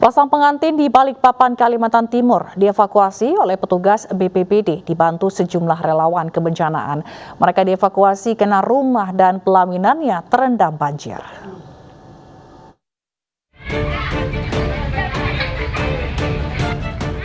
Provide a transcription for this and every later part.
Pasang pengantin di Balikpapan, Kalimantan Timur dievakuasi oleh petugas BPBD dibantu sejumlah relawan kebencanaan. Mereka dievakuasi karena rumah dan pelaminannya terendam banjir.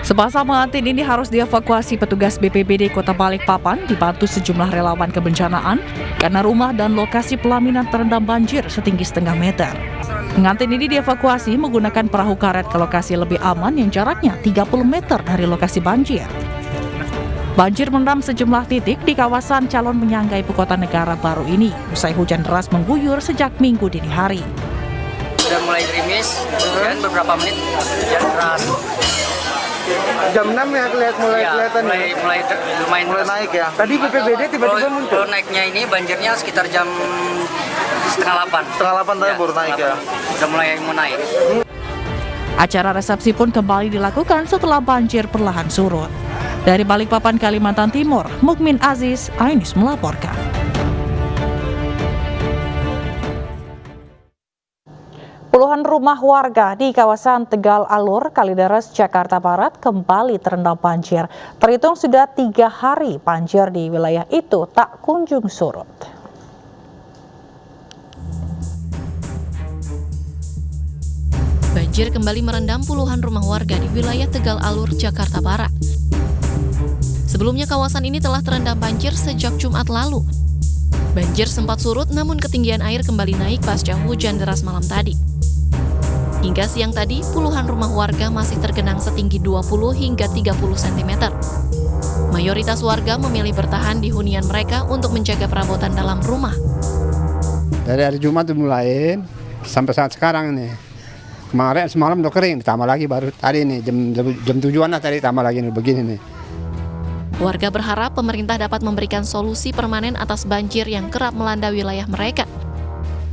Sepasang pengantin ini harus dievakuasi petugas BPBD Kota Balikpapan dibantu sejumlah relawan kebencanaan karena rumah dan lokasi pelaminan terendam banjir setinggi setengah meter. Pengantin ini dievakuasi menggunakan perahu karet ke lokasi lebih aman yang jaraknya 30 meter dari lokasi banjir. Banjir merendam sejumlah titik di kawasan calon penyangga ibu kota negara baru ini usai hujan deras mengguyur sejak Minggu dini hari. Sudah mulai gerimis dan beberapa menit hujan deras. Jam 6 ya kelihatan mulai naik ya. Tadi BPBD tiba-tiba muncul. Naiknya ini banjirnya sekitar jam setengah 8 tadi baru naik ya. Sudah mulai mau naik. Acara resepsi pun kembali dilakukan setelah banjir perlahan surut. Dari Balikpapan, Kalimantan Timur, Mukmin Aziz, iNews melaporkan. Puluhan rumah warga di kawasan Tegal Alur, Kalideres, Jakarta Barat kembali terendam banjir. Terhitung sudah 3 hari banjir di wilayah itu tak kunjung surut. Banjir kembali merendam puluhan rumah warga di wilayah Tegal Alur, Jakarta Barat. Sebelumnya kawasan ini telah terendam banjir sejak Jumat lalu. Banjir sempat surut namun ketinggian air kembali naik pasca hujan deras malam tadi. Hingga siang tadi, puluhan rumah warga masih tergenang setinggi 20 hingga 30 cm. Mayoritas warga memilih bertahan di hunian mereka untuk menjaga perabotan dalam rumah. Dari hari Jumat dimulai sampai saat sekarang nih. Kemarin semalam udah kering, ditambah lagi baru tadi nih jam 7-an lah tadi tambah lagi nih begini nih. Warga berharap pemerintah dapat memberikan solusi permanen atas banjir yang kerap melanda wilayah mereka.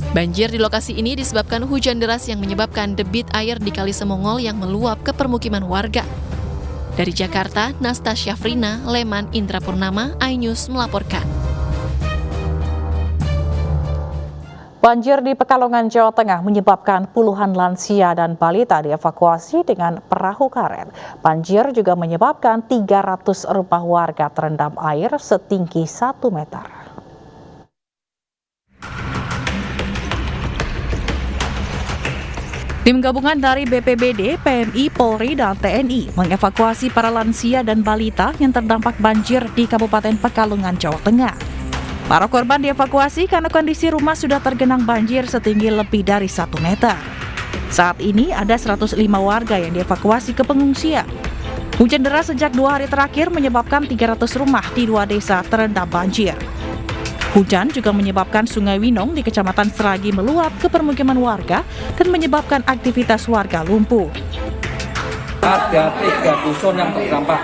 Banjir di lokasi ini disebabkan hujan deras yang menyebabkan debit air di Kali Semongol yang meluap ke permukiman warga. Dari Jakarta, Nasta Syafrina, Leman Indra Purnama, iNews melaporkan. Banjir di Pekalongan, Jawa Tengah menyebabkan puluhan lansia dan balita dievakuasi dengan perahu karet. Banjir juga menyebabkan 300 rumah warga terendam air setinggi 1 meter. Tim gabungan dari BPBD, PMI, Polri, dan TNI mengevakuasi para lansia dan balita yang terdampak banjir di Kabupaten Pekalongan, Jawa Tengah. Para korban dievakuasi karena kondisi rumah sudah tergenang banjir setinggi lebih dari 1 meter. Saat ini ada 105 warga yang dievakuasi ke pengungsian. Hujan deras sejak 2 hari terakhir menyebabkan 300 rumah di 2 desa terendam banjir. Hujan juga menyebabkan Sungai Winong di Kecamatan Seragi meluap ke permukiman warga dan menyebabkan aktivitas warga lumpuh. Ada 3 dusun yang terdampak,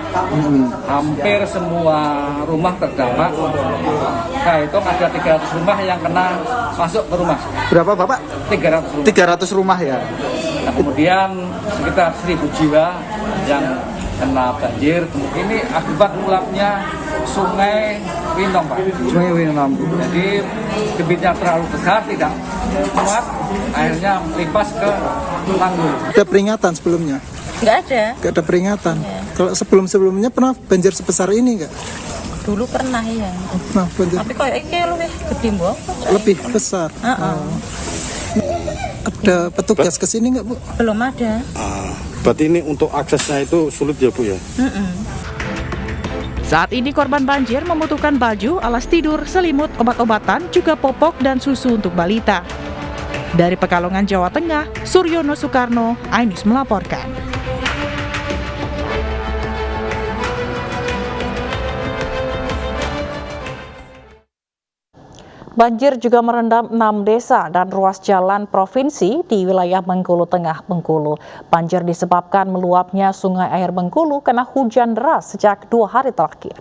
hampir semua rumah terdampak. Nah, itu ada 300 rumah yang kena masuk ke rumah. Berapa Bapak? 300 rumah. 300 rumah ya. Nah, kemudian sekitar 1000 jiwa yang kena banjir. Ini akibat ulapnya Sungai Winong, Pak. Sungai Winong. Jadi debitnya terlalu besar, tidak muat, akhirnya melimpah ke tanggul. Ada peringatan sebelumnya? Nggak ada. Nggak ada peringatan. Ya. Kalau sebelumnya pernah banjir sebesar ini nggak? Dulu pernah ya. Nah, banjir Tapi kok ini lebih gede mbok. lebih besar. Ada petugas ke sini nggak, Bu? Belum ada. Berarti ini untuk aksesnya itu sulit ya, Bu ya? Saat ini korban banjir membutuhkan baju, alas tidur, selimut, obat-obatan, juga popok dan susu untuk balita. Dari Pekalongan, Jawa Tengah, Suryono Soekarno, iNews melaporkan. Banjir juga merendam 6 desa dan ruas jalan provinsi di wilayah Bengkulu Tengah, Bengkulu. Banjir disebabkan meluapnya sungai air Bengkulu karena hujan deras sejak 2 hari terakhir.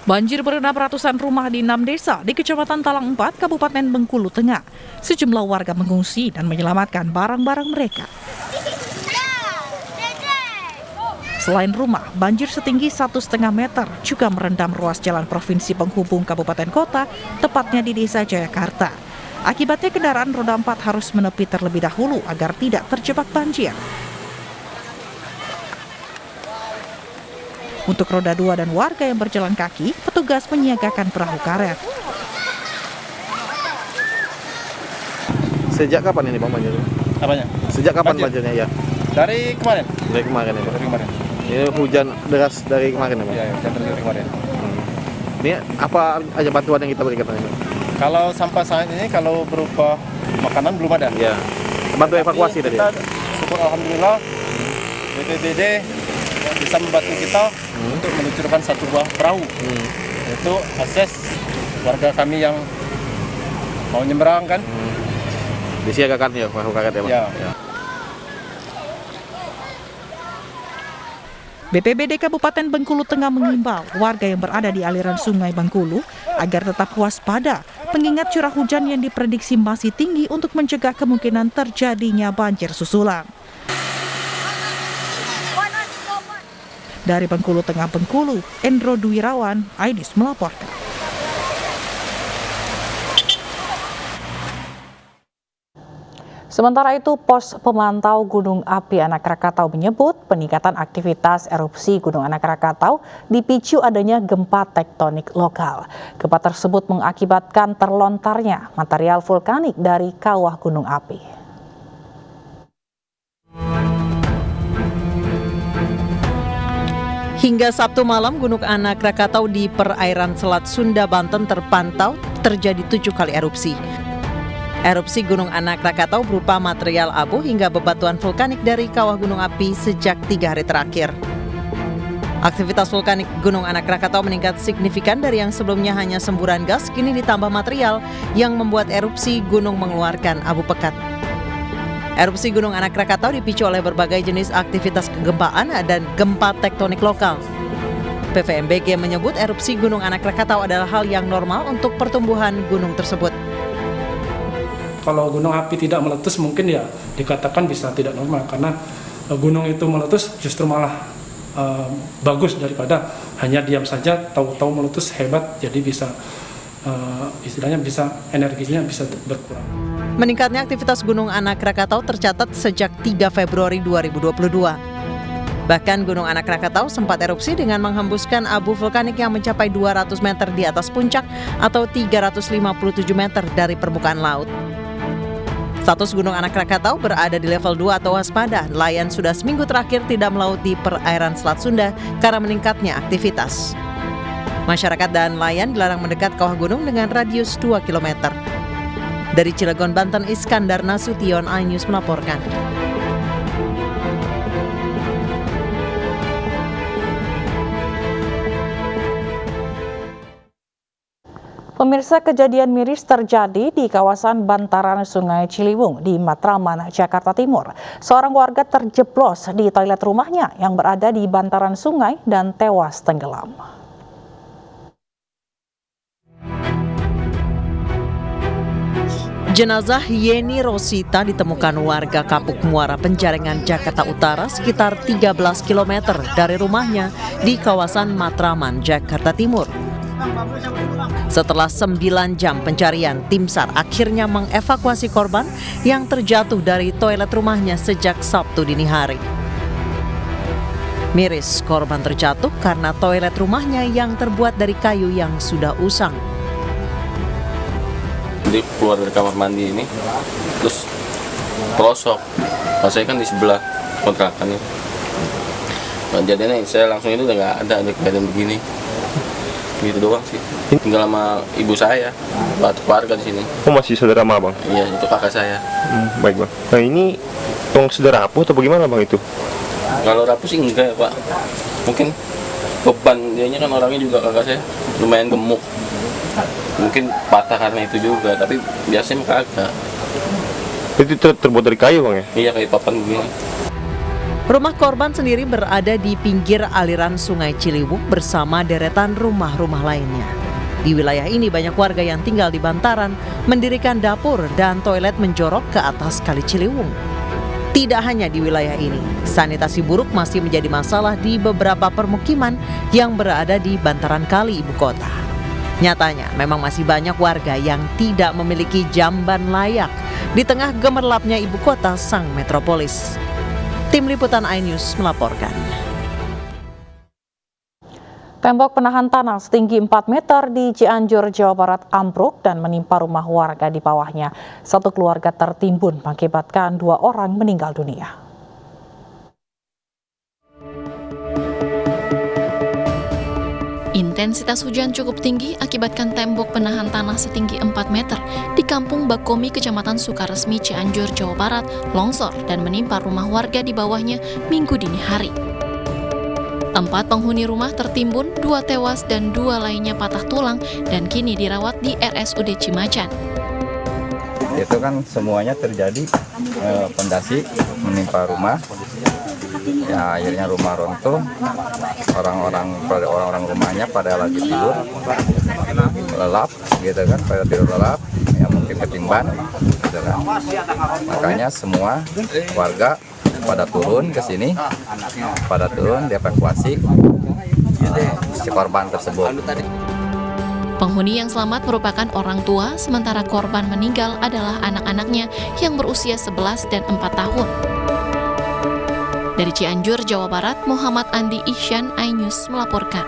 Banjir merendam ratusan rumah di 6 desa di Kecamatan Talang 4, Kabupaten Bengkulu Tengah. Sejumlah warga mengungsi dan menyelamatkan barang-barang mereka. Selain rumah, banjir setinggi 1,5 meter juga merendam ruas jalan provinsi penghubung kabupaten kota, tepatnya di Desa Jayakarta. Akibatnya kendaraan roda 4 harus menepi terlebih dahulu agar tidak terjebak banjir. Untuk roda 2 dan warga yang berjalan kaki, petugas menyiagakan perahu karet. Sejak kapan ini Bang banjirnya? Apanya? Sejak kapan banjirnya ya? Dari kemarin. Dari kemarin ya Pak? Dari kemarin. Ini hujan deras dari kemarin ya Pak? Iya, hujan dari kemarin. Ini apa aja bantuan yang kita berikan ini? Kalau sampai saat ini kalau berupa makanan belum ada. Ya. Bantu evakuasi tadi ya? Syukur alhamdulillah BPBD bisa membantu kita untuk meluncurkan satu buah perahu. Itu akses warga kami yang mau nyeberang kan. Disiagakan ya perahu karet ya Pak? Ya. BPBD Kabupaten Bengkulu Tengah mengimbau warga yang berada di aliran Sungai Bengkulu agar tetap waspada, mengingat curah hujan yang diprediksi masih tinggi untuk mencegah kemungkinan terjadinya banjir susulan. Dari Bengkulu Tengah Bengkulu, Endro Duwirawan, Aidis melaporkan. Sementara itu, Pos Pemantau Gunung Api Anak Krakatau menyebut peningkatan aktivitas erupsi Gunung Anak Krakatau dipicu adanya gempa tektonik lokal. Gempa tersebut mengakibatkan terlontarnya material vulkanik dari kawah gunung api. Hingga Sabtu malam, Gunung Anak Krakatau di perairan Selat Sunda, Banten terpantau terjadi 7 kali erupsi. Erupsi Gunung Anak Krakatau berupa material abu hingga bebatuan vulkanik dari kawah gunung api sejak 3 hari terakhir. Aktivitas vulkanik Gunung Anak Krakatau meningkat signifikan dari yang sebelumnya hanya semburan gas, kini ditambah material yang membuat erupsi gunung mengeluarkan abu pekat. Erupsi Gunung Anak Krakatau dipicu oleh berbagai jenis aktivitas kegempaan dan gempa tektonik lokal. PVMBG menyebut erupsi Gunung Anak Krakatau adalah hal yang normal untuk pertumbuhan gunung tersebut. Kalau gunung api tidak meletus mungkin ya dikatakan bisa tidak normal, karena gunung itu meletus justru malah bagus daripada hanya diam saja tahu-tahu meletus hebat, jadi bisa istilahnya bisa energinya bisa berkurang. Meningkatnya aktivitas Gunung Anak Krakatau tercatat sejak 3 Februari 2022. Bahkan Gunung Anak Krakatau sempat erupsi dengan menghembuskan abu vulkanik yang mencapai 200 meter di atas puncak atau 357 meter dari permukaan laut. Status Gunung Anak Krakatau berada di level 2 atau waspada. Nelayan sudah seminggu terakhir tidak melaut di perairan Selat Sunda karena meningkatnya aktivitas. Masyarakat dan nelayan dilarang mendekat kawah gunung dengan radius 2 km. Dari Cilegon, Banten, Iskandar Nasution, iNews melaporkan. Pemirsa, kejadian miris terjadi di kawasan bantaran Sungai Ciliwung di Matraman, Jakarta Timur. Seorang warga terjeblos di toilet rumahnya yang berada di bantaran sungai dan tewas tenggelam. Jenazah Yeni Rosita ditemukan warga Kapuk Muara, Penjaringan, Jakarta Utara sekitar 13 km dari rumahnya di kawasan Matraman, Jakarta Timur. Setelah 9 jam pencarian, tim SAR akhirnya mengevakuasi korban yang terjatuh dari toilet rumahnya sejak Sabtu dini hari. Miris, korban terjatuh karena toilet rumahnya yang terbuat dari kayu yang sudah usang. Dia keluar dari kamar mandi ini, terus pelosok. Kalau saya kan di sebelah kontrakan ini. Kejadiannya saya langsung itu udah nggak ada kejadian begini. Gitu doang sih. Tinggal sama ibu saya, keluarga di sini. Oh, masih saudara sama Bang? Iya, itu kakak saya. Baik Bang. Nah ini tong sudah rapuh atau bagaimana Bang itu? Kalau rapuh sih enggak ya Pak. Mungkin beban dianya kan orangnya juga kakak saya lumayan gemuk. Mungkin patah karena itu juga, tapi biasanya kagak. Itu terbuat dari kayu Bang ya? Iya, kayak papan begini. Rumah korban sendiri berada di pinggir aliran Sungai Ciliwung bersama deretan rumah-rumah lainnya. Di wilayah ini banyak warga yang tinggal di bantaran mendirikan dapur dan toilet menjorok ke atas Kali Ciliwung. Tidak hanya di wilayah ini, sanitasi buruk masih menjadi masalah di beberapa permukiman yang berada di bantaran kali ibu kota. Nyatanya, memang masih banyak warga yang tidak memiliki jamban layak di tengah gemerlapnya ibu kota sang metropolis. Tim Liputan iNews melaporkan. Tembok penahan tanah setinggi 4 meter di Cianjur, Jawa Barat ambruk dan menimpa rumah warga di bawahnya. Satu keluarga tertimbun mengakibatkan 2 orang meninggal dunia. Intensitas hujan cukup tinggi akibatkan tembok penahan tanah setinggi 4 meter di Kampung Bakomi, Kecamatan Sukaresmi, Cianjur, Jawa Barat, longsor dan menimpa rumah warga di bawahnya Minggu dini hari. 4 penghuni rumah tertimbun, 2 tewas dan 2 lainnya patah tulang dan kini dirawat di RSUD Cimacan. Itu kan semuanya terjadi pondasi menimpa rumah. Ya akhirnya rumah runtuh. Orang-orang rumahnya pada lagi tidur lelap gitu kan, pada tidur lelap, ya mungkin ketimban gitu kan. Makanya semua warga pada turun ke sini, pada turun dievakuasi si korban tersebut. Penghuni yang selamat merupakan orang tua, sementara korban meninggal adalah anak-anaknya yang berusia 11 dan 4 tahun. Dari Cianjur, Jawa Barat, Muhammad Andi Ihsan, iNews melaporkan.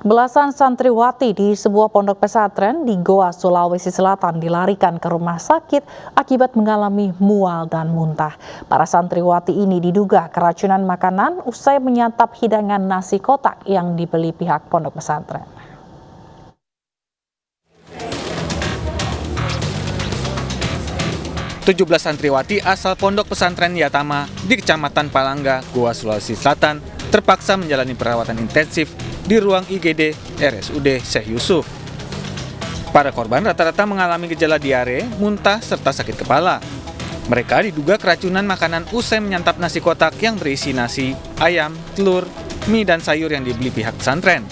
Belasan santriwati di sebuah pondok pesantren di Goa, Sulawesi Selatan dilarikan ke rumah sakit akibat mengalami mual dan muntah. Para santriwati ini diduga keracunan makanan usai menyantap hidangan nasi kotak yang dibeli pihak pondok pesantren. Belas santriwati asal pondok pesantren Yatama di Kecamatan Palangga, Goa, Sulawesi Selatan terpaksa menjalani perawatan intensif di ruang IGD RSUD Syekh Yusuf. Para korban rata-rata mengalami gejala diare, muntah, serta sakit kepala. Mereka diduga keracunan makanan usai menyantap nasi kotak yang berisi nasi, ayam, telur, mie, dan sayur yang dibeli pihak pesantren.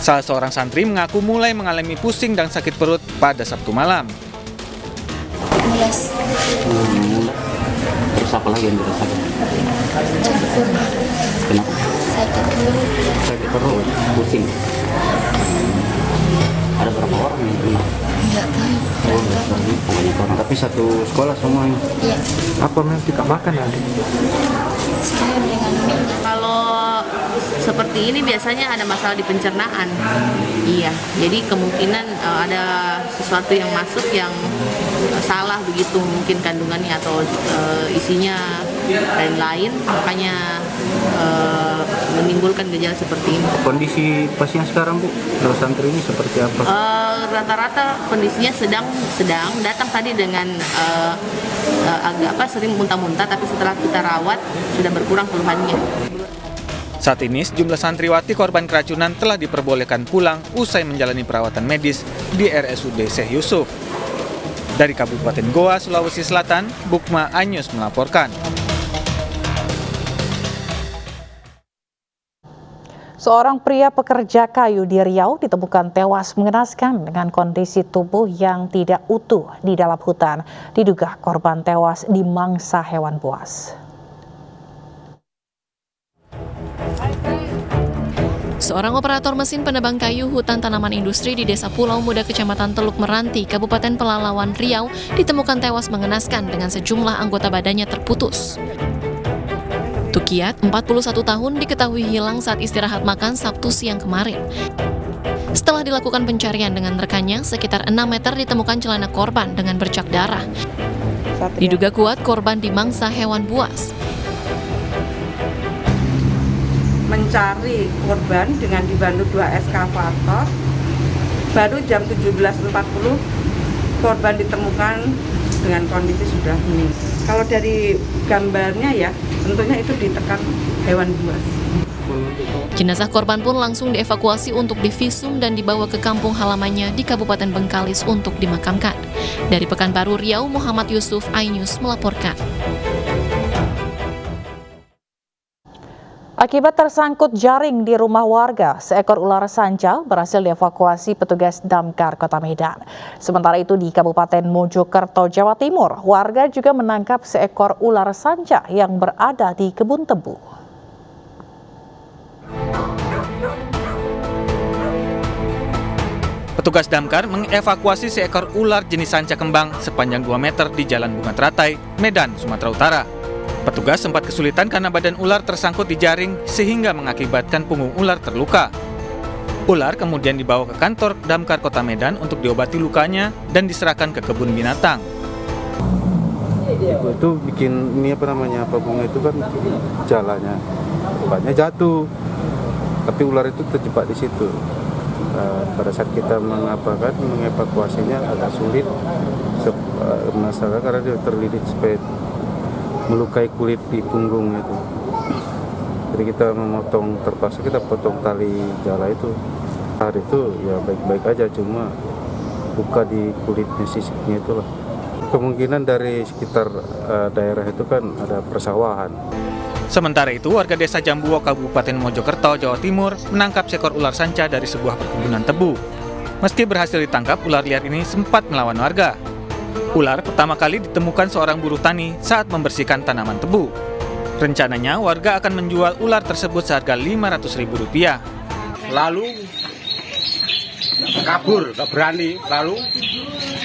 Salah seorang santri mengaku mulai mengalami pusing dan sakit perut pada Sabtu malam. Terus apa lagi yang dirasakan? Kenapa? Sakit perut, pusing. Ada berapa orang yang kena? Enggak tahu. Banyak orang. Tapi satu sekolah semuanya. Iya. Apa memang tidak makan adik? Saya dengan mie. Kalau seperti ini biasanya ada masalah di pencernaan. Iya, jadi kemungkinan ada sesuatu yang masuk yang salah begitu, mungkin kandungannya atau isinya lain-lain, makanya menimbulkan gejala seperti ini. Kondisi pasien sekarang Bu, kalau santri ini seperti apa? Rata-rata kondisinya sedang. Datang tadi dengan agak sering muntah-muntah, tapi setelah kita rawat sudah berkurang keluhannya. Saat ini sejumlah santriwati korban keracunan telah diperbolehkan pulang usai menjalani perawatan medis di RSUD Syekh Yusuf. Dari Kabupaten Goa, Sulawesi Selatan, Bukma iNews melaporkan. Seorang pria pekerja kayu di Riau ditemukan tewas mengenaskan dengan kondisi tubuh yang tidak utuh di dalam hutan. Diduga korban tewas dimangsa hewan buas. Seorang operator mesin penebang kayu hutan tanaman industri di Desa Pulau Muda, Kecamatan Teluk Meranti, Kabupaten Pelalawan, Riau, ditemukan tewas mengenaskan dengan sejumlah anggota badannya terputus. Tukiat, 41 tahun, diketahui hilang saat istirahat makan Sabtu siang kemarin. Setelah dilakukan pencarian dengan rekannya, sekitar 6 meter ditemukan celana korban dengan bercak darah. Diduga kuat korban dimangsa hewan buas. Mencari korban dengan dibantu 2 eskavator. Baru jam 17.40 korban ditemukan dengan kondisi sudah meninggal. Kalau dari gambarnya ya, tentunya itu ditekan hewan buas. Jenazah korban pun langsung dievakuasi untuk divisum dan dibawa ke kampung halamannya di Kabupaten Bengkalis untuk dimakamkan. Dari Pekanbaru, Riau, Muhammad Yusuf, iNews melaporkan. Akibat tersangkut jaring di rumah warga, seekor ular sanca berhasil dievakuasi petugas Damkar Kota Medan. Sementara itu di Kabupaten Mojokerto, Jawa Timur, warga juga menangkap seekor ular sanca yang berada di kebun tebu. Petugas Damkar mengevakuasi seekor ular jenis sanca kembang sepanjang 2 meter di Jalan Bunga Teratai, Medan, Sumatera Utara. Petugas sempat kesulitan karena badan ular tersangkut di jaring sehingga mengakibatkan punggung ular terluka. Ular kemudian dibawa ke kantor Damkar Kota Medan untuk diobati lukanya dan diserahkan ke kebun binatang. Ibu itu bikin ini bunga itu kan jalannya, banyak jatuh, tapi ular itu terjebak di situ. Pada saat kita mengevakuasinya agak sulit, masalah karena dia terlilit sampai melukai kulit di punggung itu. Jadi kita terpaksa kita potong tali jala itu. Hari itu ya baik-baik aja, cuma luka di kulitnya, sisiknya itulah. Kemungkinan dari sekitar daerah itu kan ada persawahan. Sementara itu, warga desa Jambuwo, Kabupaten Mojokerto, Jawa Timur menangkap seekor ular sanca dari sebuah perkebunan tebu. Meski berhasil ditangkap, ular liar ini sempat melawan warga. Ular pertama kali ditemukan seorang buruh tani saat membersihkan tanaman tebu. Rencananya, warga akan menjual ular tersebut seharga Rp500.000. Lalu kabur, gak berani, lalu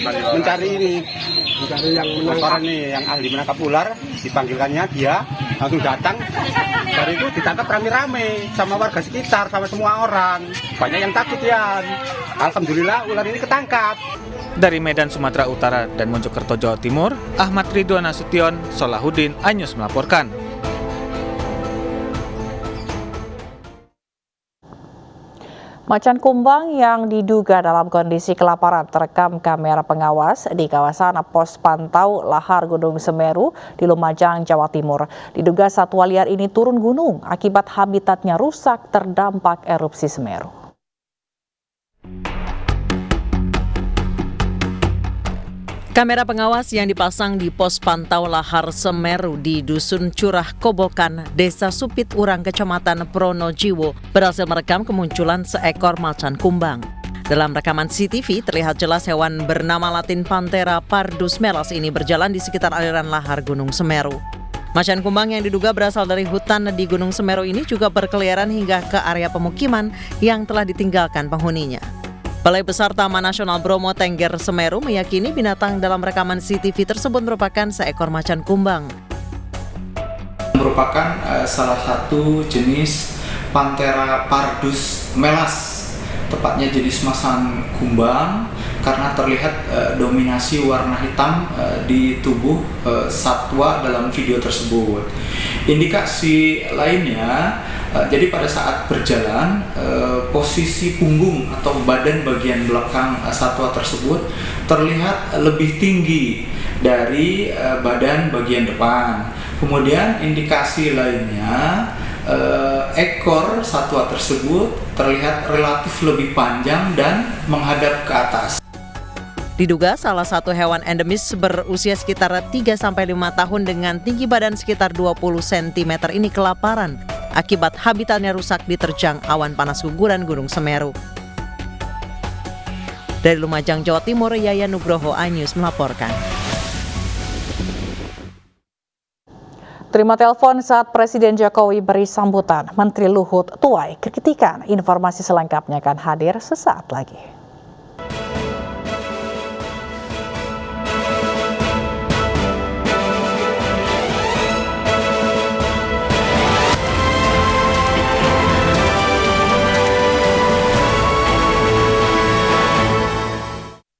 mencari yang menangkap yang ahli menangkap ular, dipanggilkannya dia langsung datang. Dari itu ditangkap rame-rame sama warga sekitar, sama semua orang. Banyak yang takut ya. Alhamdulillah ular ini ketangkap. Dari Medan, Sumatera Utara dan Mojokerto, Jawa Timur, Ahmad Ridwan Nasution, Solahuddin, iNews melaporkan. Macan kumbang yang diduga dalam kondisi kelaparan terekam kamera pengawas di kawasan pos pantau lahar Gunung Semeru di Lumajang, Jawa Timur. Diduga satwa liar ini turun gunung akibat habitatnya rusak terdampak erupsi Semeru. Kamera pengawas yang dipasang di pos pantau lahar Semeru di Dusun Curah Kobokan, Desa Supit Urang, Kecamatan Pronojiwo, berhasil merekam kemunculan seekor macan kumbang. Dalam rekaman CCTV, terlihat jelas hewan bernama Latin Panthera pardus melas ini berjalan di sekitar aliran lahar Gunung Semeru. Macan kumbang yang diduga berasal dari hutan di Gunung Semeru ini juga berkeliaran hingga ke area pemukiman yang telah ditinggalkan penghuninya. Balai Besar Taman Nasional Bromo Tengger Semeru meyakini binatang dalam rekaman CCTV tersebut merupakan seekor macan kumbang. Merupakan salah satu jenis Panthera pardus melas, tepatnya jenis macan kumbang, karena terlihat dominasi warna hitam di tubuh satwa dalam video tersebut. Indikasi lainnya, jadi pada saat berjalan, posisi punggung atau badan bagian belakang satwa tersebut terlihat lebih tinggi dari badan bagian depan. Kemudian indikasi lainnya, ekor satwa tersebut terlihat relatif lebih panjang dan menghadap ke atas. Diduga salah satu hewan endemis berusia sekitar 3-5 tahun dengan tinggi badan sekitar 20 cm ini kelaparan akibat habitatnya rusak diterjang awan panas guguran Gunung Semeru. Dari Lumajang, Jawa Timur, Yaya Nugroho, iNews melaporkan. Terima telepon saat Presiden Jokowi beri sambutan, Menteri Luhut tuai kekritikan. Informasi selengkapnya akan hadir sesaat lagi.